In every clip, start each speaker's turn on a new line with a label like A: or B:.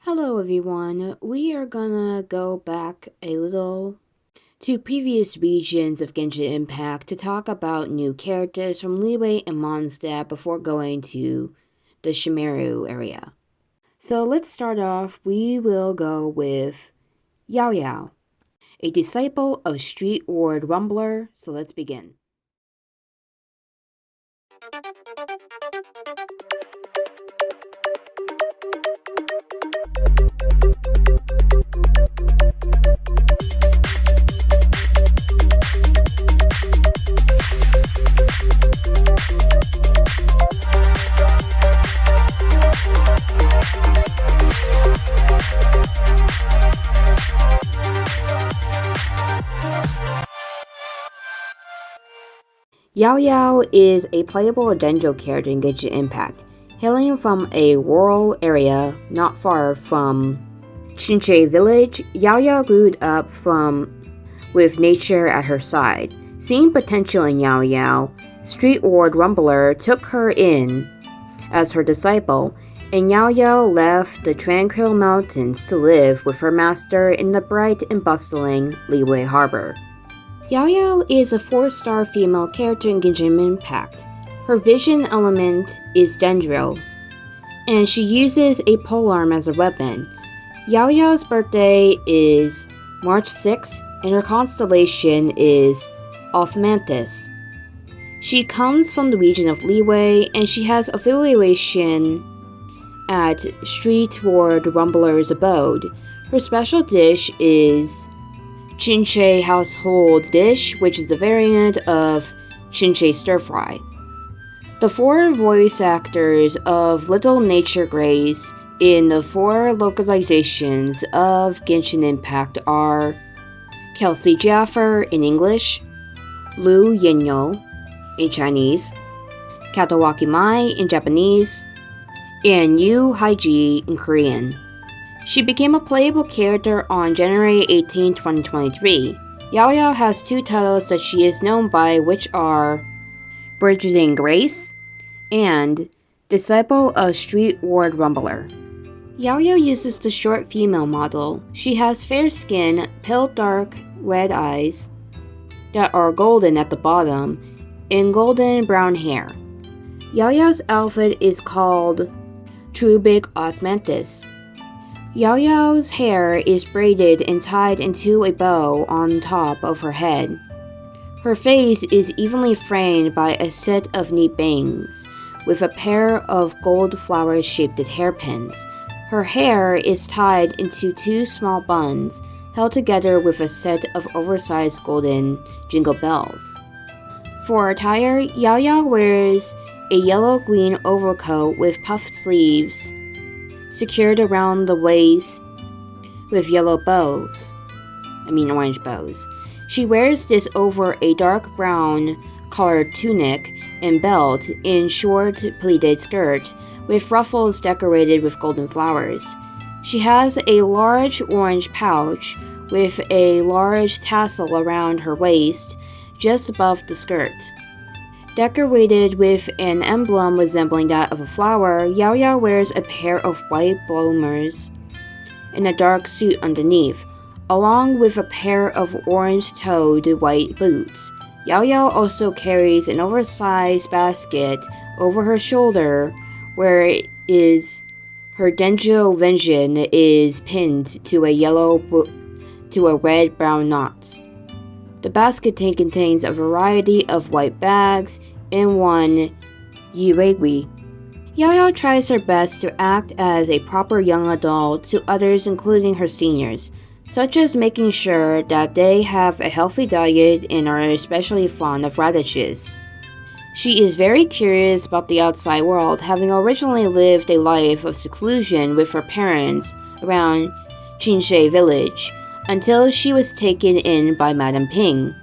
A: Hello everyone, we are gonna go back a little to previous regions of Genshin Impact to talk about new characters from Liyue and Mondstadt before going to the Shimeru area. So let's start off, we will go with Yaoyao, a disciple of Street Ward Rumbler, so let's begin. Yaoyao is a playable Dendro character in Genshin Impact, hailing from a rural area not far from Chinche village. Yaoyao grew up with nature at her side. Seeing potential in Yaoyao, Street Ward Rumbler took her in as her disciple, and Yaoyao left the tranquil mountains to live with her master in the bright and bustling Liyue Harbor. Yaoyao is a 4-star female character in Genshin Impact. Her vision element is Dendro, and she uses a polearm as a weapon. Yaoyao's birthday is March 6, and her constellation is Ophthalmantis. She comes from the region of Liyue, and she has affiliation at Street Ward Rumbler's abode. Her special dish is Chinche household dish, which is a variant of Chinche stir fry. The 4 voice actors of Little Nature Grace in the 4 localizations of Genshin Impact are Kelsey Jaffer in English, Lu Yenyo in Chinese, Katawaki Mai in Japanese, and Yu Haiji in Korean. She became a playable character on January 18, 2023. Yaoyao has 2 titles that she is known by, which are Bridging Grace and Disciple of Street Ward Rumbler. Yaoyao uses the short female model. She has fair skin, pale dark red eyes that are golden at the bottom, and golden brown hair. Yaoyao's outfit is called Trubic Osmanthus. Yaoyao's hair is braided and tied into a bow on top of her head. Her face is evenly framed by a set of neat bangs, with a pair of gold flower-shaped hairpins. Her hair is tied into 2 small buns, held together with a set of oversized golden jingle bells. For attire, Yaoyao wears a yellow-green overcoat with puffed sleeves, secured around the waist with orange bows. She wears this over a dark brown colored tunic and belt in short pleated skirt with ruffles decorated with golden flowers. She has a large orange pouch with a large tassel around her waist just above the skirt. Decorated with an emblem resembling that of a flower, Yaoyao wears a pair of white bloomers and a dark suit underneath, along with a pair of orange-toed white boots. Yaoyao also carries an oversized basket over her shoulder, where her Dendro vision is pinned to a red-brown knot. The basket contains a variety of white bags and one Yuegui. Yaoyao tries her best to act as a proper young adult to others, including her seniors, such as making sure that they have a healthy diet and are especially fond of radishes. She is very curious about the outside world, having originally lived a life of seclusion with her parents around Chinche village, until she was taken in by Madame Ping.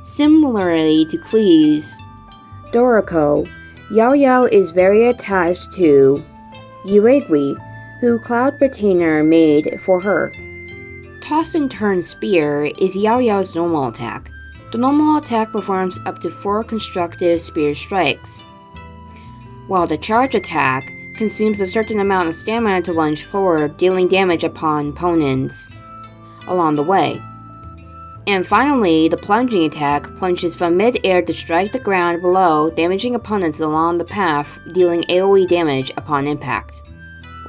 A: Similarly to Clee's Doriko, Yaoyao is very attached to Yuegui, who Cloud Retainer made for her. Toss and Turn Spear is Yaoyao's normal attack. The normal attack performs up to 4 constructive spear strikes, while the charge attack consumes a certain amount of stamina to lunge forward, dealing damage upon opponents along the way. And finally, the plunging attack plunges from mid-air to strike the ground below, damaging opponents along the path, dealing AoE damage upon impact.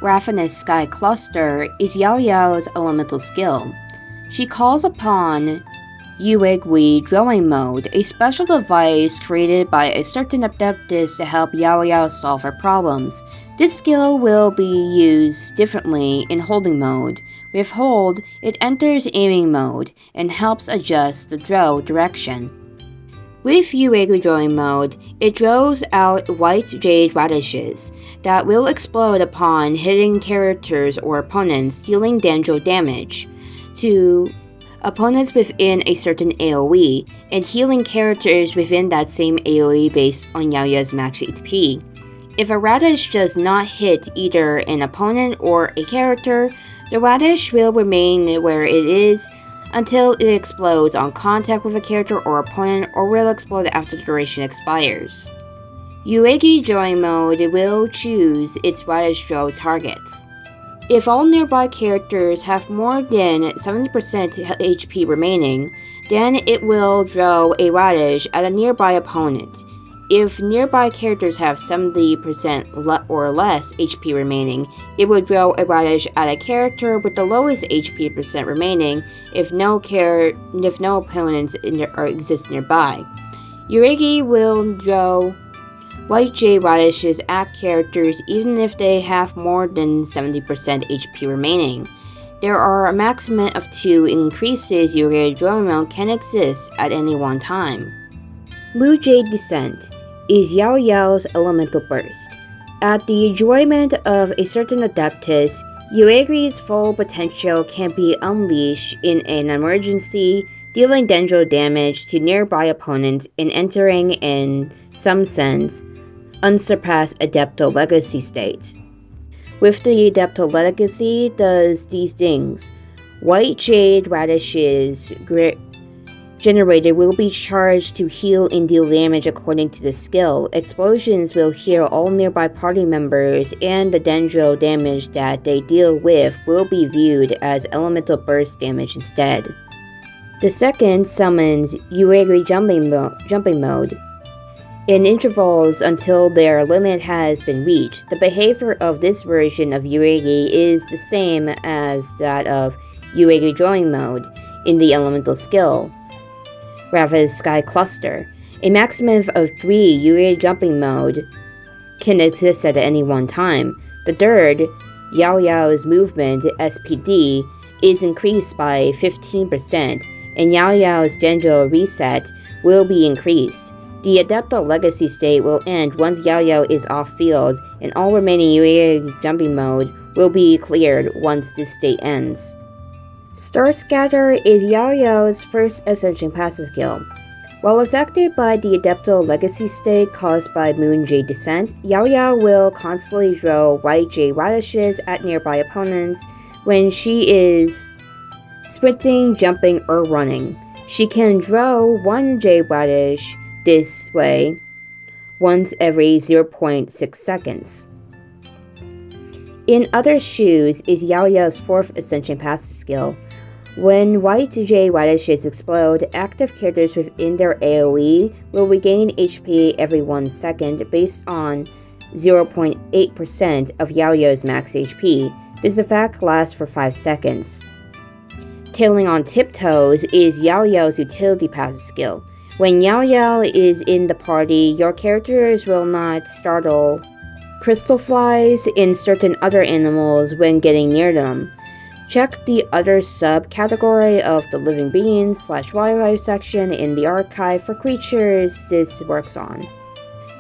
A: Ravenous Sky Cluster is Yaoyao's elemental skill. She calls upon Yuegui drawing mode, a special device created by a certain adeptus to help Yaoyao solve her problems. This skill will be used differently in holding mode. With hold, it enters aiming mode and helps adjust the draw direction. With Yuegui drawing mode, it draws out white jade radishes that will explode upon hitting characters or opponents, dealing dendro damage to opponents within a certain AoE, and healing characters within that same AoE based on Yaoya's max HP. If a radish does not hit either an opponent or a character, the radish will remain where it is until it explodes on contact with a character or opponent, or will explode after the duration expires. Yuegui drawing mode will choose its radish draw targets. If all nearby characters have more than 70% HP remaining, then it will draw a radish at a nearby opponent. If nearby characters have 70% or less HP remaining, it will draw a radish at a character with the lowest HP percent remaining if no opponents exist nearby. Yuegui will draw white jade radishes at characters even if they have more than 70% HP remaining. There are a maximum of 2 increases Yuegui drawing mode can exist at any one time. Blue Jade Descent is Yaoyao's elemental burst. At the enjoyment of a certain adeptus, Yuegui's full potential can be unleashed in an emergency, dealing dendro damage to nearby opponents and entering, in some sense, unsurpassed Adepto Legacy state. With the Adepto Legacy does these things. White jade radishes generated will be charged to heal and deal damage according to the skill. Explosions will heal all nearby party members, and the dendro damage that they deal with will be viewed as elemental burst damage instead. The second summons Yuegui jumping mode. In intervals until their limit has been reached. The behavior of this version of Yuegui is the same as that of Yuegui drawing mode in the elemental skill. Ravenous Sky Cluster. A maximum of 3 Yuegui jumping mode can exist at any one time. The third, Yaoyao's movement SPD, is increased by 15%, and Yaoyao's dendro reset will be increased. The Adepto Legacy state will end once Yaoyao is off-field, and all remaining Yuegui jumping mode will be cleared once this state ends. Star Scatter is Yaoyao's first Ascension passive skill. While affected by the Adepto Legacy state caused by Moon Jade Descent, Yaoyao will constantly draw white jade radishes at nearby opponents when she is sprinting, jumping, or running. She can draw 1 jade radish this way once every 0.6 seconds. In Other Shoes is Yaoyao's 4th Ascension passive skill. When white jade radishes explode, active characters within their AoE will regain HP every 1 second based on 0.8% of Yaoyao's max HP. This effect lasts for 5 seconds. Tailing on Tiptoes is Yaoyao's utility passive skill. When Yaoyao is in the party, your characters will not startle crystal flies and certain other animals when getting near them. Check the other subcategory of the Living Beings / Wildlife section in the archive for creatures this works on.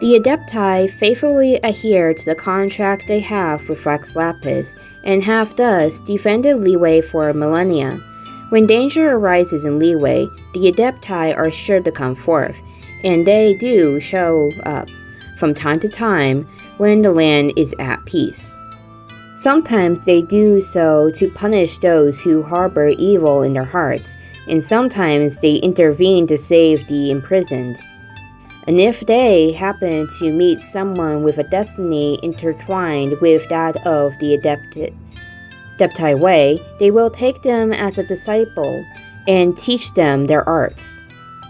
A: The Adepti faithfully adhere to the contract they have with Rex Lapis, and have thus defended Liyue for millennia. When danger arises in Liyue, the Adepti are sure to come forth, and they do show up from time to time when the land is at peace. Sometimes they do so to punish those who harbor evil in their hearts, and sometimes they intervene to save the imprisoned. And if they happen to meet someone with a destiny intertwined with that of the Adepti way, they will take them as a disciple and teach them their arts.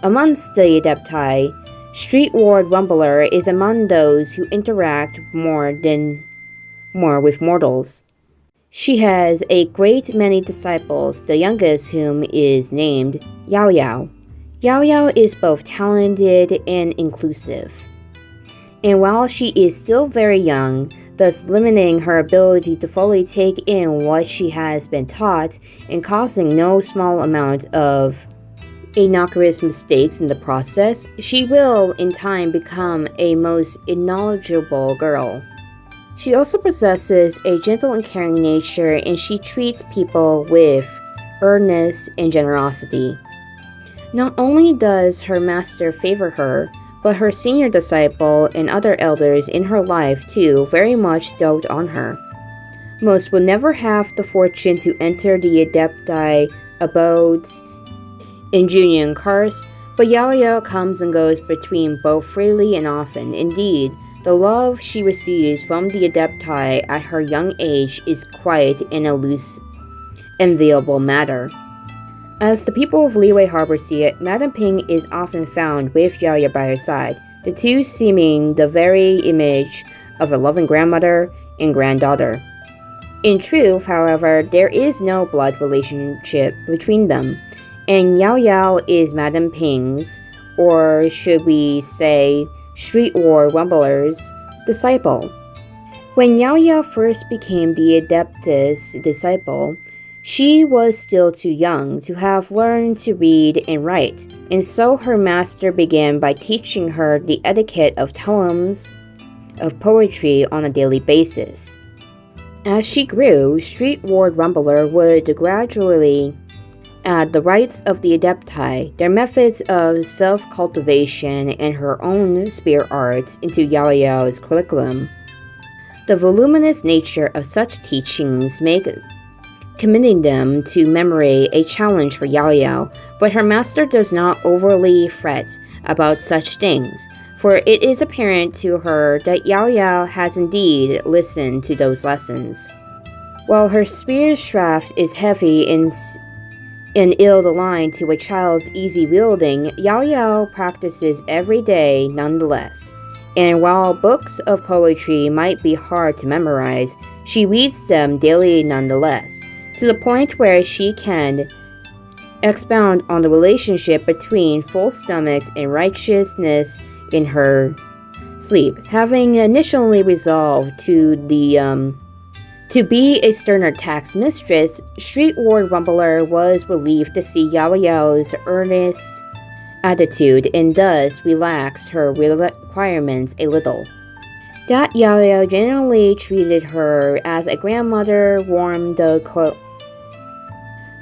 A: Amongst the Adepti, Street Ward Rumbler is among those who interact more with mortals. She has a great many disciples, the youngest whom is named Yaoyao. Yaoyao is both talented and inclusive. And while she is still very young, thus limiting her ability to fully take in what she has been taught and causing no small amount of innocuous mistakes in the process, she will in time become a most knowledgeable girl. She also possesses a gentle and caring nature, and she treats people with earnestness and generosity. Not only does her master favor her, but her senior disciple and other elders in her life too very much dote on her. Most will never have the fortune to enter the Adepti abodes in Junyang cars, but Yaoyao comes and goes between both freely and often. Indeed, the love she receives from the Adepti at her young age is quite an enviable matter. As the people of Liyue Harbor see it, Madame Ping is often found with Yaoyao by her side, the two seeming the very image of a loving grandmother and granddaughter. In truth, however, there is no blood relationship between them, and Yaoyao is Madame Ping's, or should we say, Street War Rumbler's, disciple. When Yaoyao first became the Adeptus' disciple, she was still too young to have learned to read and write, and so her master began by teaching her the etiquette of tomes of poetry on a daily basis. As she grew, Street Ward Rumbler would gradually add the rites of the Adepti, their methods of self-cultivation, and her own spirit arts into Yaoyao's curriculum. The voluminous nature of such teachings make committing them to memory a challenge for Yaoyao, but her master does not overly fret about such things, for it is apparent to her that Yaoyao has indeed listened to those lessons. While her spear's shaft is heavy and ill-aligned to a child's easy wielding, Yaoyao practices every day nonetheless. And while books of poetry might be hard to memorize, she reads them daily nonetheless, to the point where she can expound on the relationship between full stomachs and righteousness in her sleep. Having initially resolved to be a sterner tax mistress, Street Ward Rumbler was relieved to see Yaoyao's earnest attitude and thus relaxed her requirements a little. That Yaoyao generally treated her as a grandmother warmed the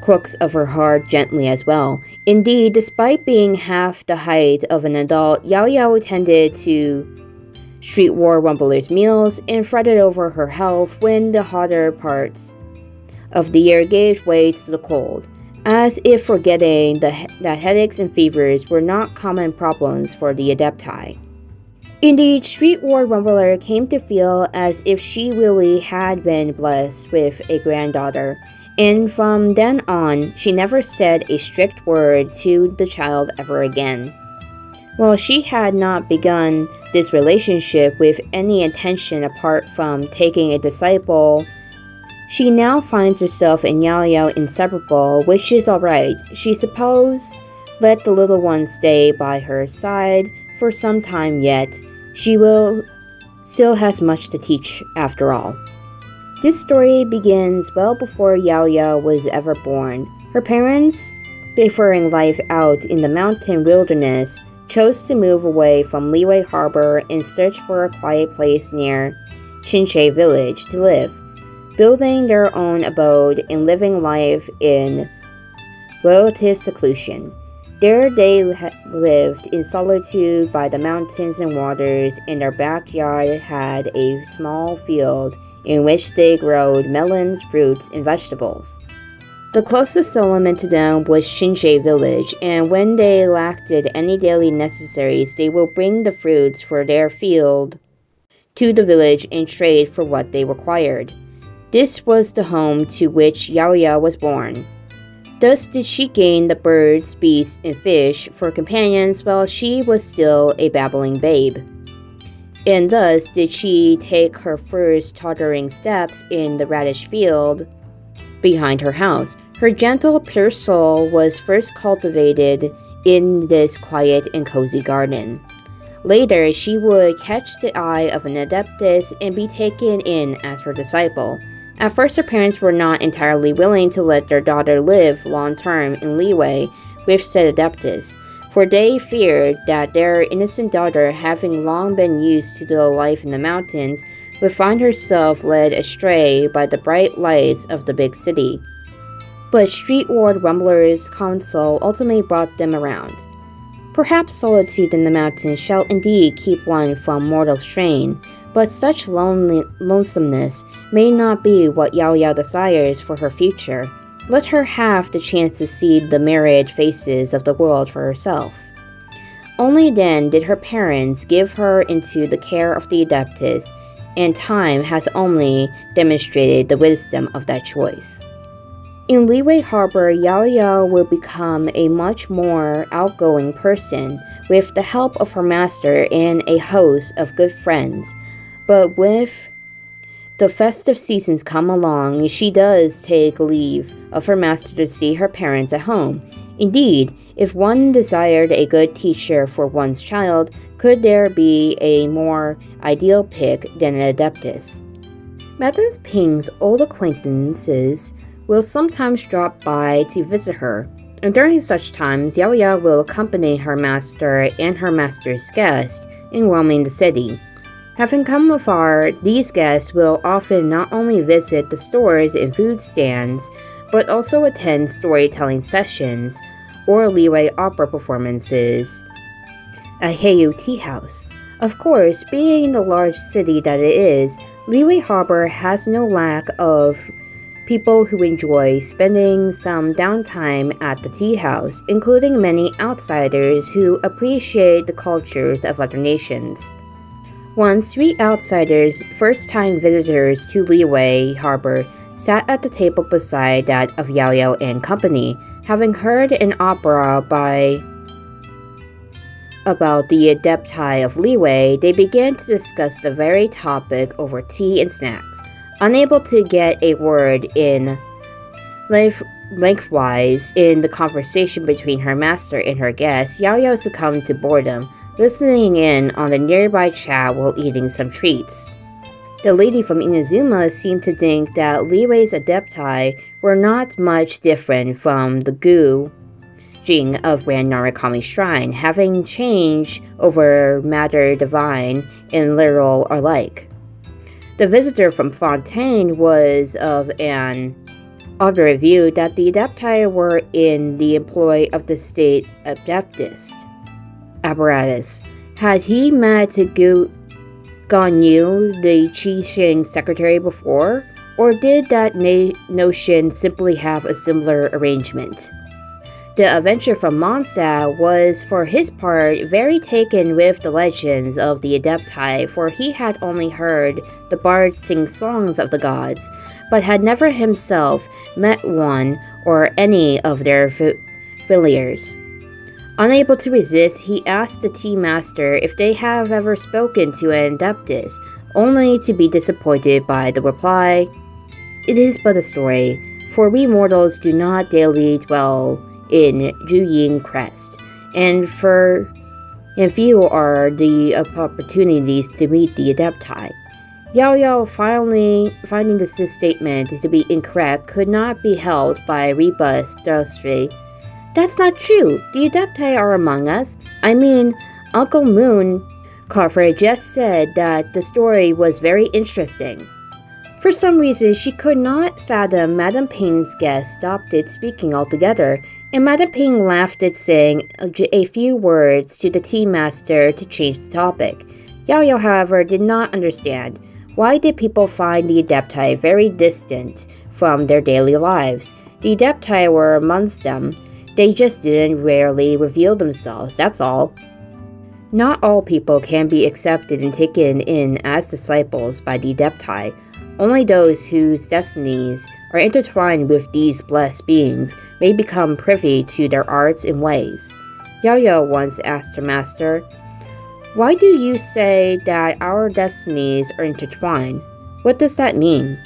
A: crooks of her heart gently as well. Indeed, despite being half the height of an adult, Yaoyao tended to Street War Rumbler's meals and fretted over her health when the hotter parts of the year gave way to the cold, as if forgetting that headaches and fevers were not common problems for the Adepti. Indeed, Street War Rumbler came to feel as if she really had been blessed with a granddaughter, and from then on, she never said a strict word to the child ever again. While she had not begun this relationship with any intention apart from taking a disciple, she now finds herself and Yaoyao inseparable, which is alright. She suppose let the little one stay by her side for some time yet. She still has much to teach after all. This story begins well before Yaoyao was ever born. Her parents, preferring life out in the mountain wilderness, chose to move away from Liyue Harbor and search for a quiet place near Chinche village to live, building their own abode and living life in relative seclusion. There they lived in solitude by the mountains and waters, and their backyard had a small field in which they growed melons, fruits, and vegetables. The closest settlement to them was Shinche village, and when they lacked any daily necessaries, they will bring the fruits for their field to the village and trade for what they required. This was the home to which Yaoyao was born. Thus did she gain the birds, beasts, and fish for companions while she was still a babbling babe. And thus did she take her first tottering steps in the radish field behind her house. Her gentle, pure soul was first cultivated in this quiet and cozy garden. Later, she would catch the eye of an adeptus and be taken in as her disciple. At first, her parents were not entirely willing to let their daughter live long-term in Liyue with said adeptus, for they feared that their innocent daughter, having long been used to the life in the mountains, would find herself led astray by the bright lights of the big city. But streetward rumblers' counsel ultimately brought them around. Perhaps solitude in the mountains shall indeed keep one from mortal strain, but such lonesomeness may not be what Yaoyao desires for her future. Let her have the chance to see the myriad faces of the world for herself. Only then did her parents give her into the care of the adeptus, and time has only demonstrated the wisdom of that choice. In Liyue Harbor, Yaoyao will become a much more outgoing person with the help of her master and a host of good friends. But with the festive seasons come along, she does take leave of her master to see her parents at home. Indeed, if one desired a good teacher for one's child, could there be a more ideal pick than an adeptus? Madame Ping's old acquaintances will sometimes drop by to visit her, and during such times, Yaoyao will accompany her master and her master's guests in roaming the city. Having come afar, these guests will often not only visit the stores and food stands, but also attend storytelling sessions or Liyue opera performances at Heiyu Tea House. Of course, being the large city that it is, Liyue Harbor has no lack of people who enjoy spending some downtime at the tea house, including many outsiders who appreciate the cultures of other nations. Once, 3 outsiders, first-time visitors to Liyue Harbor, sat at the table beside that of Yaoyao and company. Having heard an opera about the adepti of Liyue, they began to discuss the very topic over tea and snacks. Unable to get a word in lengthwise in the conversation between her master and her guest, Yaoyao succumbed to boredom, listening in on the nearby chat while eating some treats. The lady from Inazuma seemed to think that Liyue's adepti were not much different from the Gu Jing of Grand Narukami Shrine, having changed over matter divine and literal alike. The visitor from Fontaine was of an other view that the adepti were in the employ of the state adeptist apparatus. Had he met Ganyu, the Qixing secretary, before, or did that notion simply have a similar arrangement? The adventurer from Mondstadt was, for his part, very taken with the legends of the adepti, for he had only heard the bards sing songs of the gods, but had never himself met one or any of their familiars. Unable to resist, he asked the tea master if they have ever spoken to an adeptus, only to be disappointed by the reply, "It is but a story, for we mortals do not daily dwell in Juying Crest, and few are the opportunities to meet the adepti." Yaoyao, finally finding this statement to be incorrect, could not be held by rebut thusly. "That's not true. The adepti are among us. I mean, Uncle Moon Carver just said that the story was very interesting." For some reason, she could not fathom Madame Ping's guest stopped it speaking altogether, and Madame Ping laughed at saying a few words to the tea master to change the topic. Yaoyao, however, did not understand. Why did people find the adepti very distant from their daily lives? The Adepti were amongst them. They just didn't rarely reveal themselves, that's all. Not all people can be accepted and taken in as disciples by the Adepti. Only those whose destinies are intertwined with these blessed beings may become privy to their arts and ways. Yaoyao once asked her master, "Why do you say that our destinies are intertwined? What does that mean?"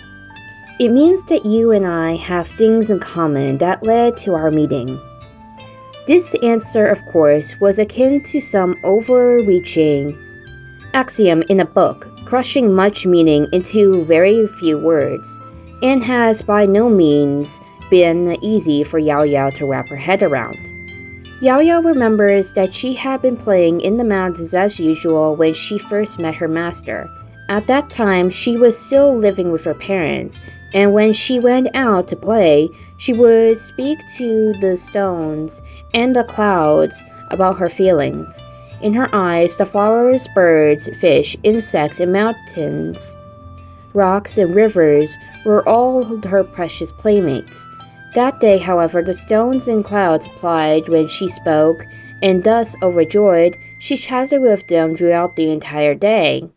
A: "It means that you and I have things in common that led to our meeting." This answer, of course, was akin to some overreaching axiom in a book, crushing much meaning into very few words, and has by no means been easy for Yaoyao to wrap her head around. Yaoyao remembers that she had been playing in the mountains as usual when she first met her master. At that time, she was still living with her parents, and when she went out to play, she would speak to the stones and the clouds about her feelings. In her eyes, the flowers, birds, fish, insects, and mountains, rocks, and rivers were all her precious playmates. That day, however, the stones and clouds replied when she spoke, and thus overjoyed, she chatted with them throughout the entire day.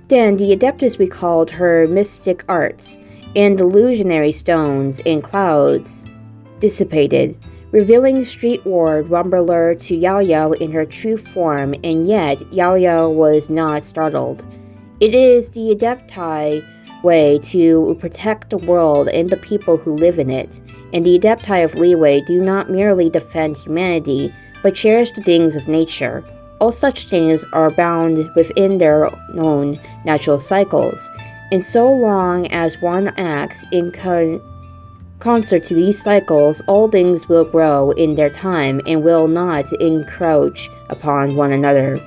A: Then the Adeptus recalled her mystic arts, and the illusionary stones and clouds dissipated, revealing street-ward Rumbler to Yaoyao in her true form, and yet Yaoyao was not startled. It is the Adepti way to protect the world and the people who live in it, and the Adepti of Liyue do not merely defend humanity, but cherish the things of nature. All such things are bound within their own natural cycles, and so long as one acts in concert to these cycles, all things will grow in their time and will not encroach upon one another.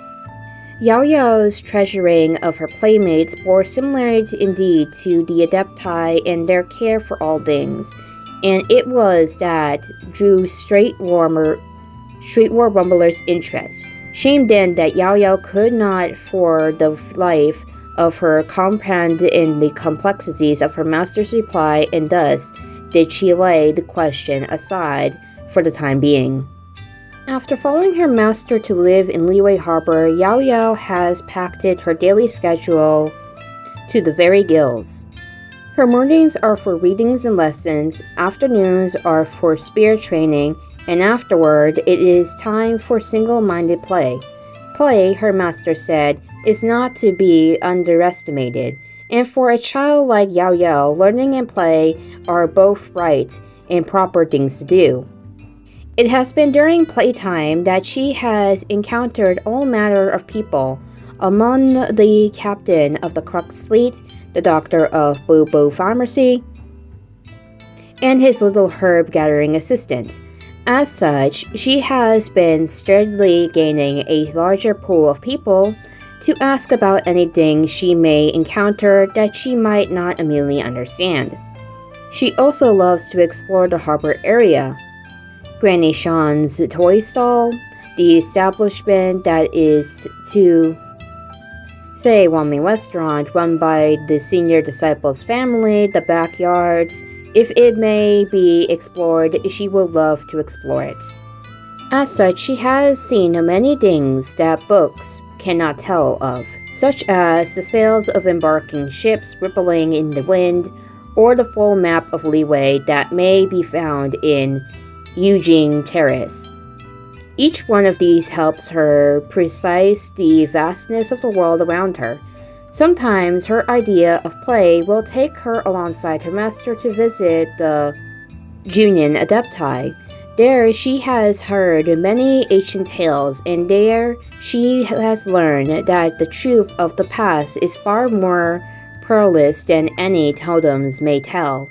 A: Yaoyao's treasuring of her playmates bore similarity indeed to the Adepti and their care for all things, and it was that drew street war rumblers' interest. Shame then that Yaoyao could not for the life of her comprehend in the complexities of her master's reply, and thus did she lay the question aside for the time being. After following her master to live in Liyue Harbor, Yaoyao has packed her daily schedule to the very gills. Her mornings are for readings and lessons, afternoons are for spear training, and afterward it is time for single-minded play. Play, her master said, is not to be underestimated, and for a child like Yaoyao, learning and play are both right and proper things to do. It has been during playtime that she has encountered all manner of people, among the captain of the Crux fleet, the doctor of Boo Pharmacy, and his little herb-gathering assistant. As such, she has been steadily gaining a larger pool of people to ask about anything she may encounter that she might not immediately understand. She also loves to explore the harbor area. Granny Sean's toy stall, the establishment that is to say Wanming restaurant run by the senior disciple's family, the backyards. If it may be explored, she would love to explore it. As such, she has seen many things that books cannot tell of, such as the sails of embarking ships rippling in the wind, or the full map of Liyue that may be found in Eugene Terrace. Each one of these helps her precise the vastness of the world around her. Sometimes her idea of play will take her alongside her master to visit the Junin Adepti. There she has heard many ancient tales, and there she has learned that the truth of the past is far more perilous than any totems may tell.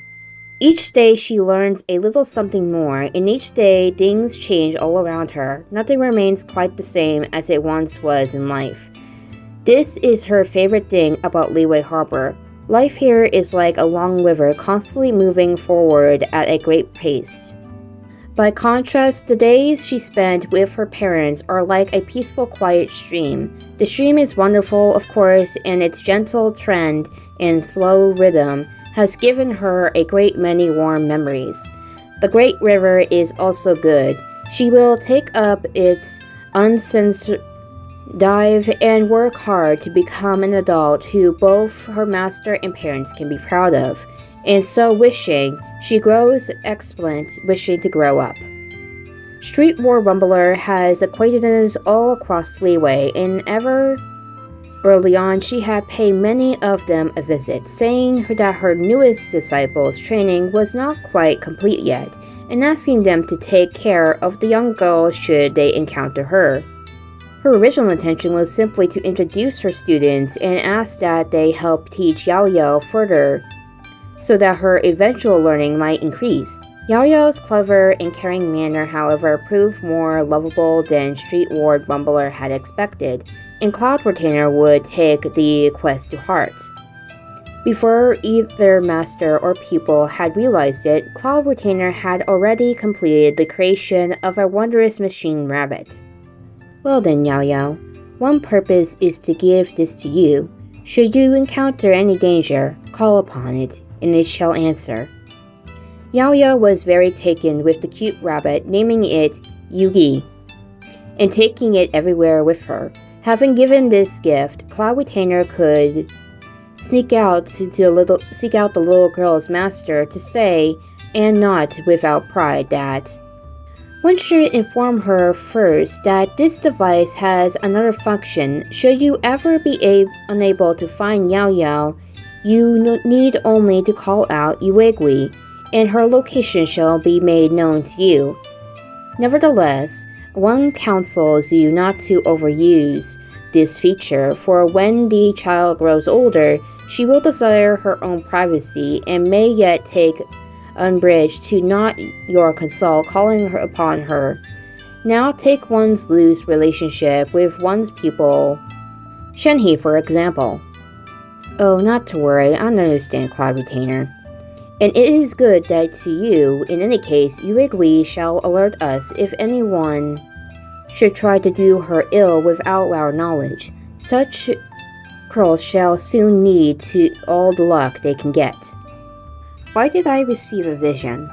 A: Each day she learns a little something more, and each day things change all around her. Nothing remains quite the same as it once was in life. This is her favorite thing about Liyue Harbor. Life here is like a long river constantly moving forward at a great pace. By contrast, the days she spent with her parents are like a peaceful, quiet stream. The stream is wonderful, of course, and its gentle trend and slow rhythm has given her a great many warm memories. The great river is also good. She will take up its uncensored dive and work hard to become an adult who both her master and parents can be proud of, and so wishing she grows excellent, wishing to grow up. Street War Rumbler has acquaintances all across Leeway, and ever early on she had paid many of them a visit, saying that her newest disciples' training was not quite complete yet, and asking them to take care of the young girl should they encounter her. Her original intention was simply to introduce her students and ask that they help teach Yaoyao further, so that her eventual learning might increase. Yaoyao's clever and caring manner, however, proved more lovable than Street Ward Rumbler had expected, and Cloud Retainer would take the quest to heart. Before either master or pupil had realized it, Cloud Retainer had already completed the creation of a wondrous machine rabbit. Well then, Yaoyao, one purpose is to give this to you. Should you encounter any danger, call upon it, and it shall answer. Yaoyao was very taken with the cute rabbit, naming it Yuegui, and taking it everywhere with her. Having given this gift, Cloud Retainer could seek out the little girl's master to say, and not without pride, that one should inform her first that this device has another function. Should you ever be unable to find Yaoyao, you need only to call out Yuegui, and her location shall be made known to you. Nevertheless, one counsels you not to overuse this feature, for when the child grows older, she will desire her own privacy and may yet take umbrage to not your consult calling her upon her. Now take one's loose relationship with one's pupil, Shenhe for example. Oh, not to worry, I understand, Cloud Retainer. And it is good that to you, in any case, Yuegui shall alert us if anyone should try to do her ill without our knowledge. Such girls shall soon need to all the luck they can get. Why did I receive a vision?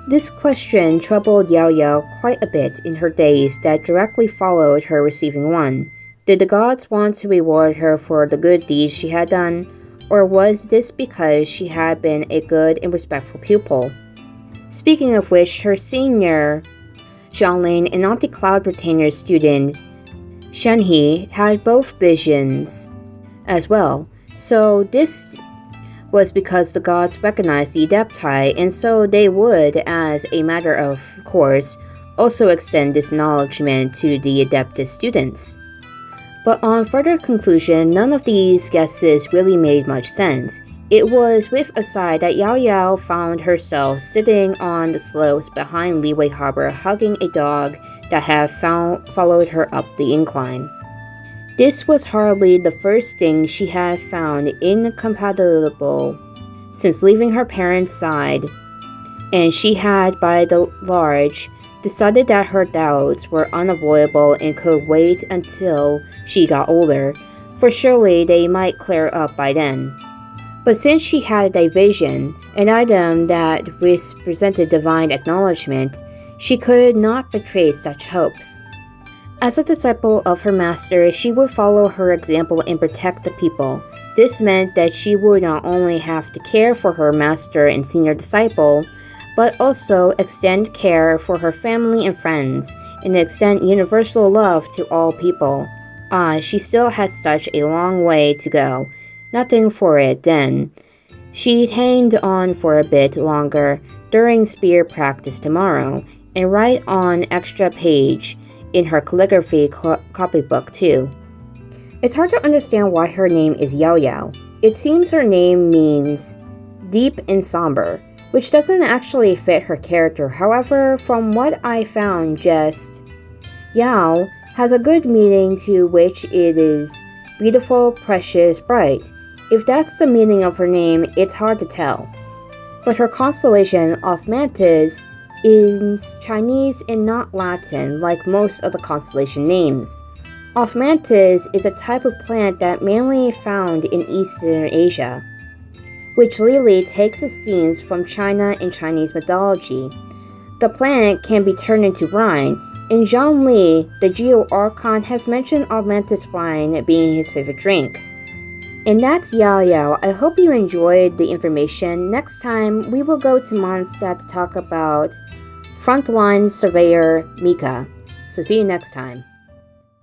A: This question troubled Yaoyao quite a bit in her days that directly followed her receiving one. Did the gods want to reward her for the good deeds she had done, or was this because she had been a good and respectful pupil? Speaking of which, her senior Xianglin and anti-Cloud Retainer student Shenhe had both visions as well, so this was because the gods recognized the Adepti, and so they would, as a matter of course, also extend this acknowledgement to the Adeptus students. But on further conclusion, none of these guesses really made much sense. It was with a sigh that Yaoyao found herself sitting on the slopes behind Leeway Harbor, hugging a dog that had followed her up the incline. This was hardly the first thing she had found incompatible since leaving her parents' side, and she had, by the large, decided that her doubts were unavoidable and could wait until she got older, for surely they might clear up by then. But since she had a vision, an item that represented divine acknowledgement, she could not betray such hopes. As a disciple of her master, she would follow her example and protect the people. This meant that she would not only have to care for her master and senior disciple, but also extend care for her family and friends, and extend universal love to all people. She still had such a long way to go. Nothing for it then. She'd hang on for a bit longer during spear practice tomorrow, and write on extra page in her calligraphy copybook too. It's hard to understand why her name is Yaoyao. It seems her name means deep and somber, which doesn't actually fit her character. However, from what I found, just Yao has a good meaning, to which it is beautiful, precious, bright. If that's the meaning of her name, it's hard to tell. But her constellation of Mantis is Chinese and not Latin, like most of the constellation names. Ophthalmantis is a type of plant that mainly found in Eastern Asia. which literally takes its themes from China and Chinese mythology. The plant can be turned into wine, and Zhang Li, the Geo Archon, has mentioned Augmentus wine being his favorite drink. And that's Yaoyao. I hope you enjoyed the information. Next time, we will go to Mondstadt to talk about Frontline Surveyor Mika. So see you next time.